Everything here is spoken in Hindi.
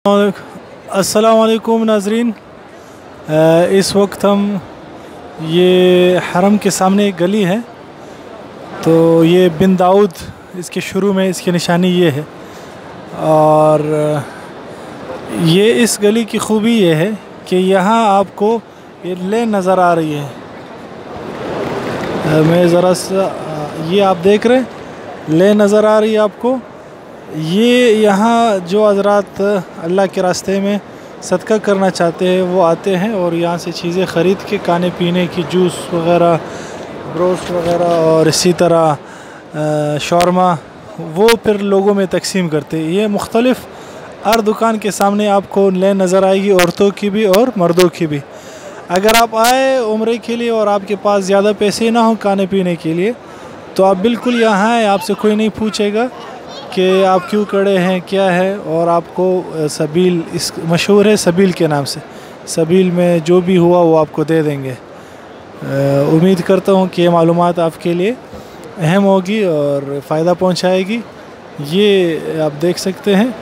अस्सलाम वालेकुम नाजरीन। इस वक्त हम ये हरम के सामने एक गली है, तो ये बिन दाऊद इसके शुरू में इसकी निशानी ये है। और ये इस गली की खूबी ये है कि यहाँ आपको ये लेन नज़र आ रही है। मैं ज़रा सा ये आप देख रहे हैं, लेन नज़र आ रही है आपको। ये यहाँ जो हज़रात अल्लाह के रास्ते में सदका करना चाहते हैं वो आते हैं और यहाँ से चीज़ें ख़रीद के खाने पीने की, जूस वग़ैरह, ब्रोस्ट वग़ैरह और इसी तरह शौरमा, वो फिर लोगों में तकसीम करते हैं। ये मुख्तलिफ़ हर दुकान के सामने आपको लेन नज़र आएगी, औरतों की भी और मर्दों की भी। अगर आप आए उम्रे के लिए और आपके पास ज़्यादा पैसे ना हो खाने पीने के लिए, तो आप बिल्कुल यहाँ आए, आपसे कोई नहीं पूछेगा कि आप क्यों खड़े हैं, क्या है। और आपको सबील, इस मशहूर है सबील के नाम से, सबील में जो भी हुआ वो आपको दे देंगे। उम्मीद करता हूँ कि ये मालूमात आपके लिए अहम होगी और फ़ायदा पहुँचाएगी। ये आप देख सकते हैं